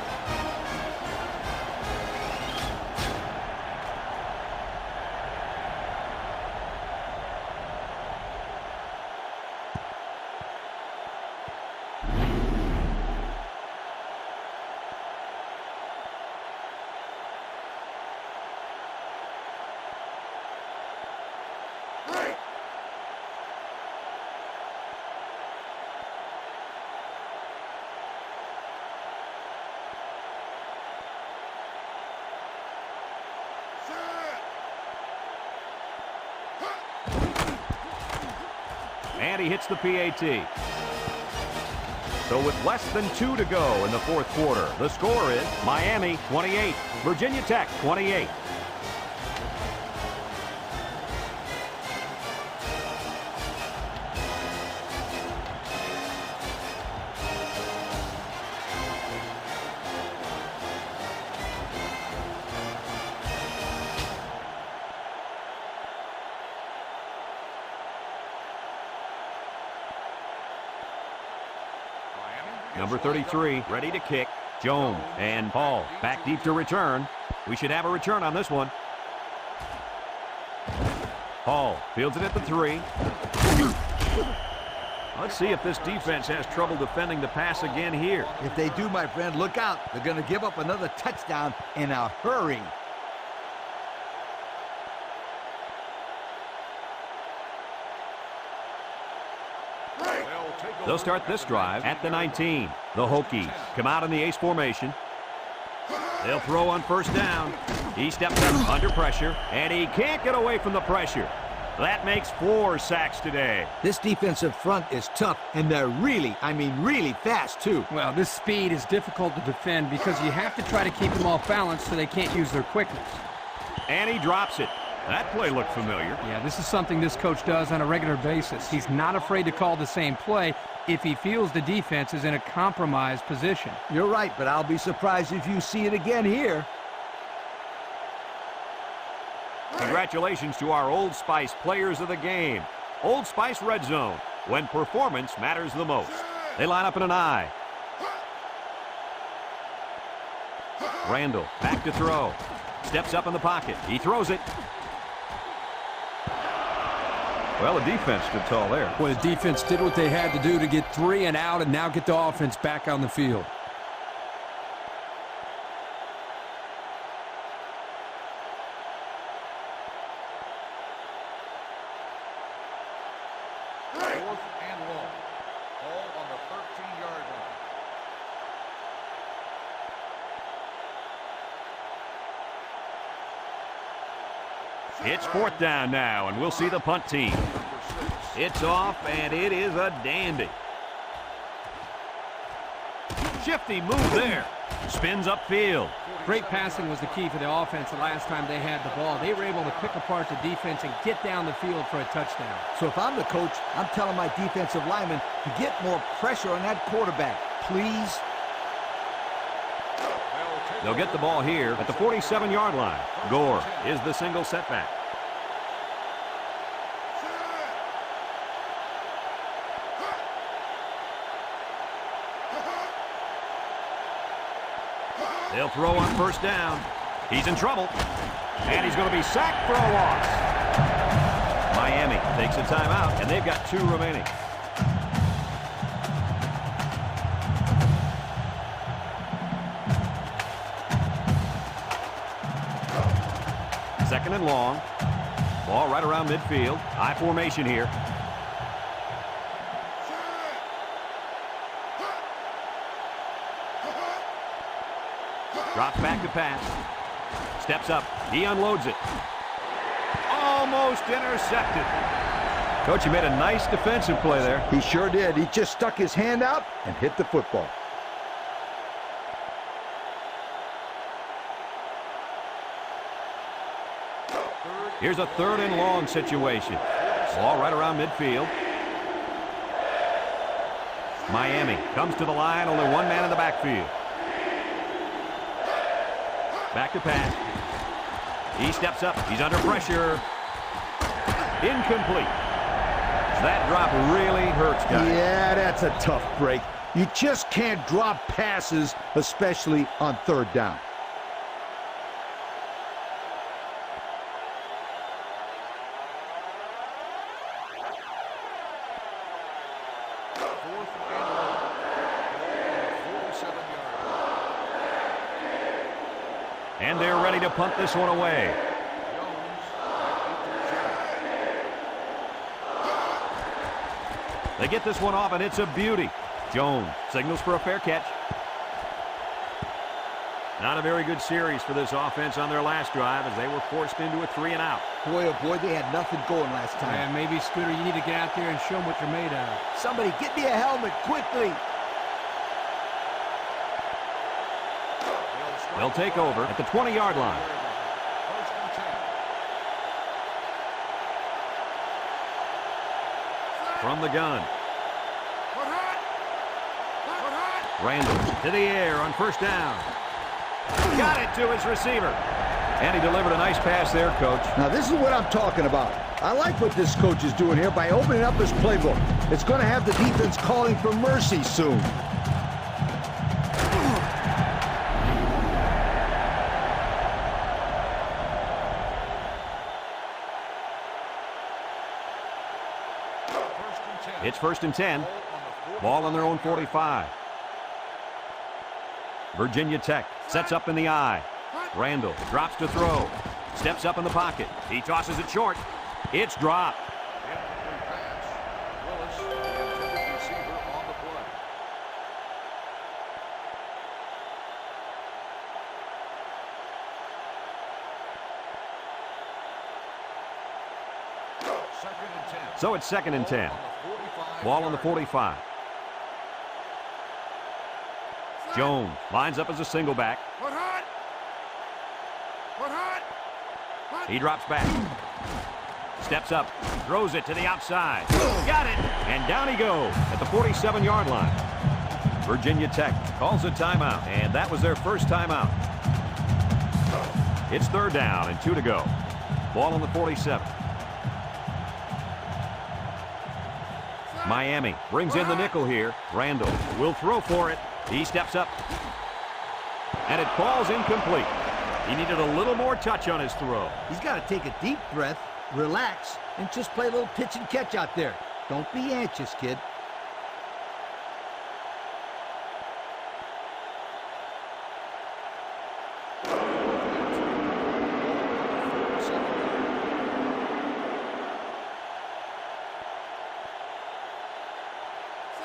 And he hits the PAT. So with less than 2 to go in the 4th quarter, the score is Miami 28, Virginia Tech 28. Number 33, ready to kick. Jones and Paul back deep to return. We should have a return on this one. Paul fields it at the 3. Let's see if this defense has trouble defending the pass again here. If they do, my friend, look out. They're going to give up another touchdown in a hurry. They'll start this drive at the 19. The Hokies come out in the ace formation. They'll throw on 1st down. He steps up under pressure, and he can't get away from the pressure. That makes 4 sacks today. This defensive front is tough, and they're really, I mean really fast, too. Well, this speed is difficult to defend because you have to try to keep them off balance so they can't use their quickness. And he drops it. That play looked familiar. Yeah, this is something this coach does on a regular basis. He's not afraid to call the same play if he feels the defense is in a compromised position. You're right, but I'll be surprised if you see it again here. Congratulations to our Old Spice players of the game. Old Spice Red Zone, when performance matters the most. They line up in an I. Randall back to throw. Steps up in the pocket. He throws it. Well, the defense stood tall there. Well, the defense did what they had to do to get 3 and out and now get the offense back on the field. It's 4th down now, and we'll see the punt team. It's off, and it is a dandy. Shifty move there. Spins upfield. Great passing was the key for the offense the last time they had the ball. They were able to pick apart the defense and get down the field for a touchdown. So if I'm the coach, I'm telling my defensive linemen to get more pressure on that quarterback, please. They'll get the ball here at the 47-yard line. Gore is the single setback. They'll throw on 1st down. He's in trouble. And he's going to be sacked for a loss. Miami takes a timeout, and they've got 2 remaining. Second and long. Ball right around midfield. I formation here. Drops back to pass. Steps up. He unloads it. Almost intercepted. Coach, he made a nice defensive play there. He sure did. He just stuck his hand out and hit the football. Here's a 3rd and long situation. Ball right around midfield. Miami comes to the line, only 1 man in the backfield. Back to pass. He steps up. He's under pressure. Incomplete. That drop really hurts, guys. Yeah, that's a tough break. You just can't drop passes, especially on 3rd down. And they're ready to punt this one away. They get this one off, and it's a beauty. Jones signals for a fair catch. Not a very good series for this offense on their last drive as they were forced into a 3 and out. Boy, oh boy, they had nothing going last time. And maybe, Scooter, you need to get out there and show them what you're made of. Somebody get me a helmet quickly. They'll take over at the 20-yard line. From the gun. Randall to the air on 1st down. Got it to his receiver. And he delivered a nice pass there, Coach. Now, this is what I'm talking about. I like what this coach is doing here by opening up his playbook. It's going to have the defense calling for mercy soon. It's 1st and 10. Ball on their own 45. Virginia Tech sets up in the I. Randall drops to throw. Steps up in the pocket. He tosses it short. It's dropped. So it's 2nd and 10. Ball on the 45. Jones lines up as a single back. He drops back. Steps up. Throws it to the outside. Got it. And down he goes at the 47-yard line. Virginia Tech calls a timeout, and that was their first timeout. It's 3rd down and 2 to go. Ball on the 47. Miami brings in the nickel here. Randall will throw for it. He steps up. And it falls incomplete. He needed a little more touch on his throw. He's got to take a deep breath, relax, and just play a little pitch and catch out there. Don't be anxious, kid.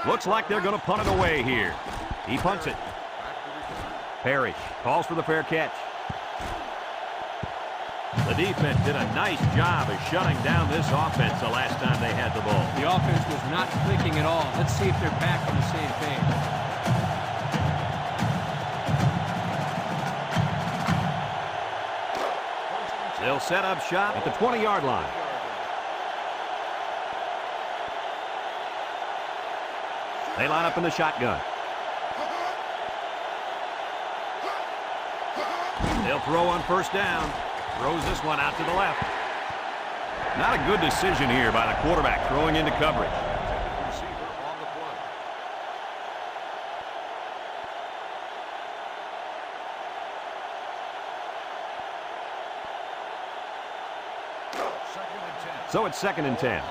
Looks like they're going to punt it away here. He punts it. Parrish calls for the fair catch. The defense did a nice job of shutting down this offense the last time they had the ball. The offense was not clicking at all. Let's see if they're back on the same page. They'll set up shop at the 20-yard line. They line up in the shotgun. They'll throw on first down. Throws this one out to the left. Not a good decision here by the quarterback throwing into coverage. Receiver on the play. Second and 10. So it's 2nd and 10.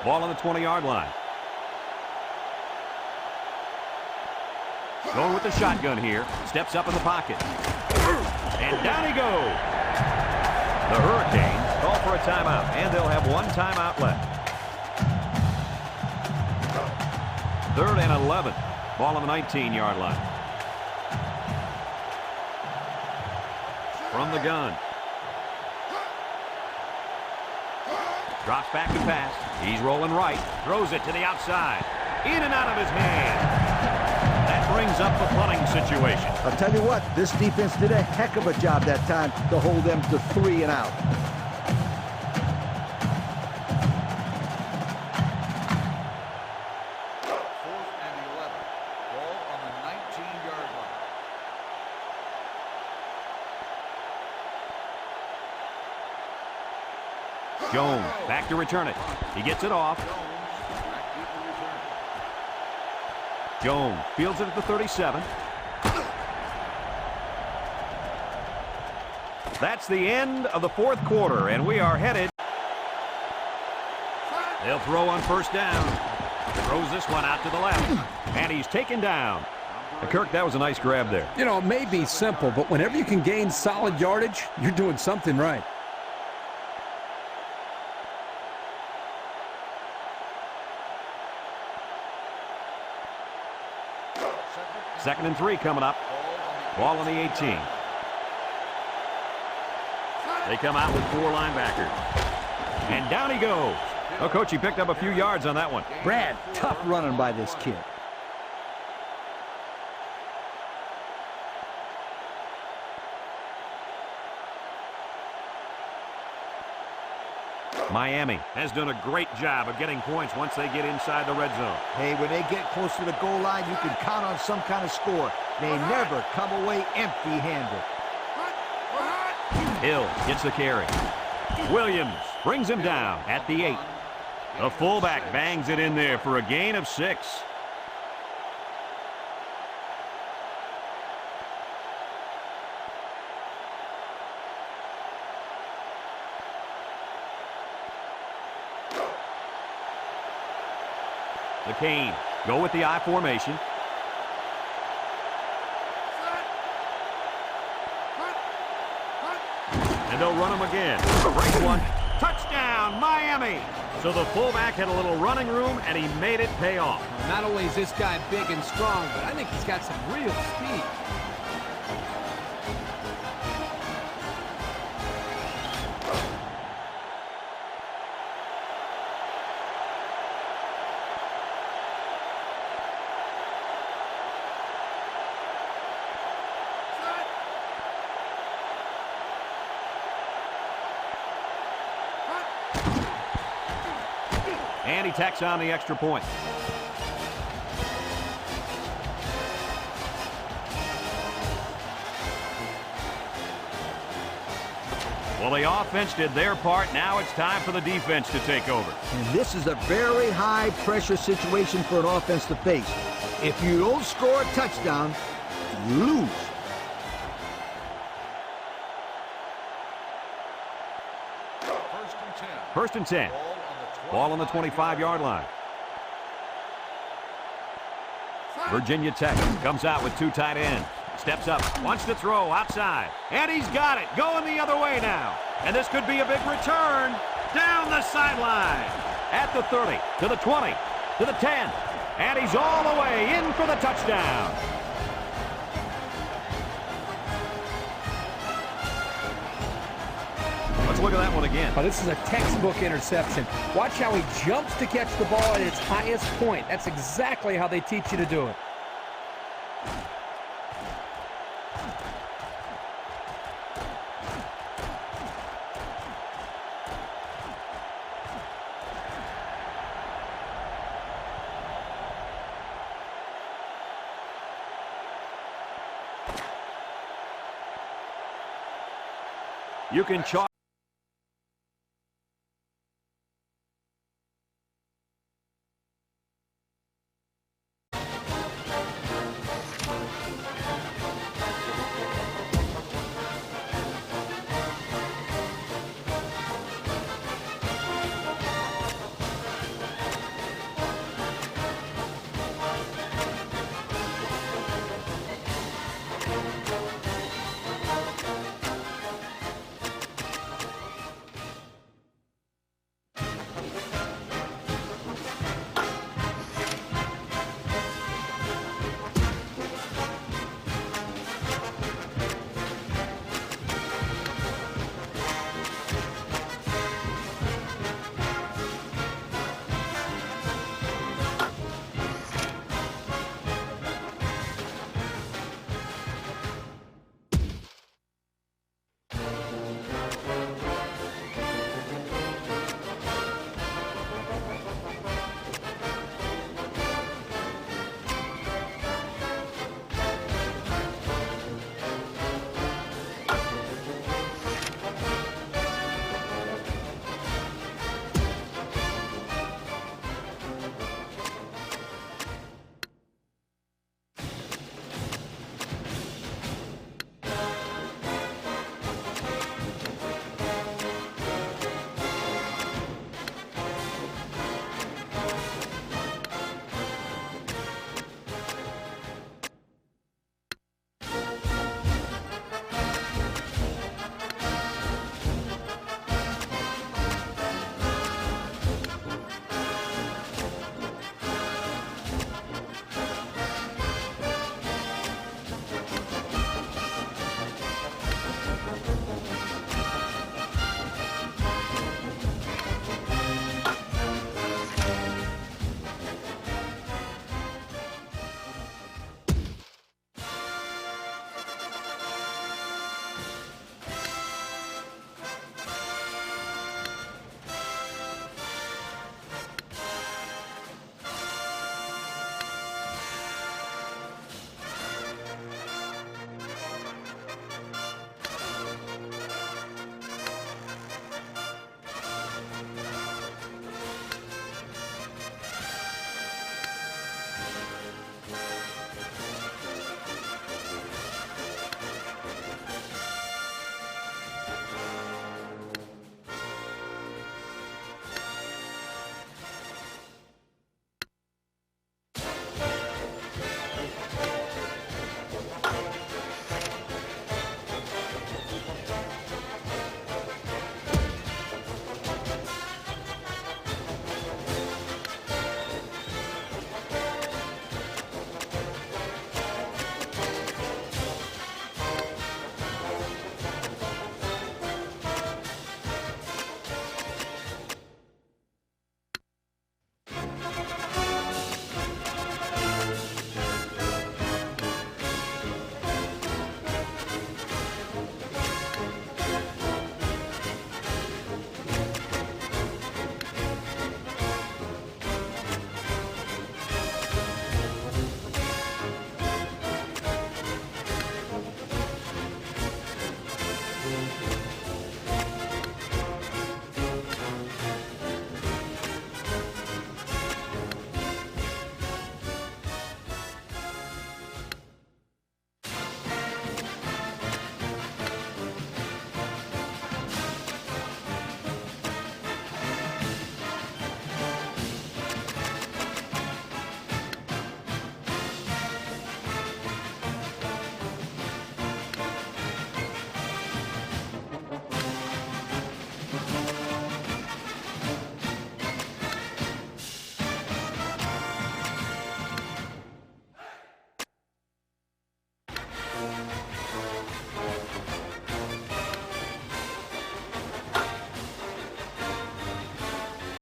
Ball on the 20-yard line. Going with the shotgun here. Steps up in the pocket. And down he goes. The Hurricanes call for a timeout, and they'll have one timeout left. 3rd and 11. Ball on the 19-yard line. From the gun. Drops back to pass. He's rolling right. Throws it to the outside. In and out of his hand. That brings up the punting situation. I'll tell you what, this defense did a heck of a job that time to hold them to 3 and out. Fourth and 11. Ball on the 19-yard line. Jones back to return it. He gets it off. Back deep to return. Jones fields it at the 37. That's the end of the 4th quarter, and we are headed. They'll throw on first down. Throws this one out to the left, and he's taken down. Kirk, that was a nice grab there. You know, it may be simple, but whenever you can gain solid yardage, you're doing something right. Second and 3 coming up. Ball on the 18. They come out with 4 linebackers. And down he goes. Oh, Coach, he picked up a few yards on that one. Brad, tough running by this kid. Miami has done a great job of getting points once they get inside the red zone. Hey, when they get close to the goal line, you can count on some kind of score. They never come away empty-handed. Hill gets the carry. Williams brings him down at the 8. The fullback bangs it in there for a gain of 6. The Canes go with the I formation. And they'll run him again. Break one. Touchdown, Miami. So the fullback had a little running room, and he made it pay off. Not only is this guy big and strong, but I think he's got some real speed. And he tacks on the extra point. Well, the offense did their part. Now it's time for the defense to take over. And this is a very high-pressure situation for an offense to face. If you don't score a touchdown, you lose. First and 10. Ball on the 25-yard line. Virginia Tech comes out with two tight ends. Steps up, wants to throw outside. And he's got it. Going the other way now. And this could be a big return. Down the sideline. At the 30, to the 20, to the 10. And he's all the way in for the touchdown. Let's look at that one again. Oh, this is a textbook interception. Watch how he jumps to catch the ball at its highest point. That's exactly how they teach you to do it. You can chalk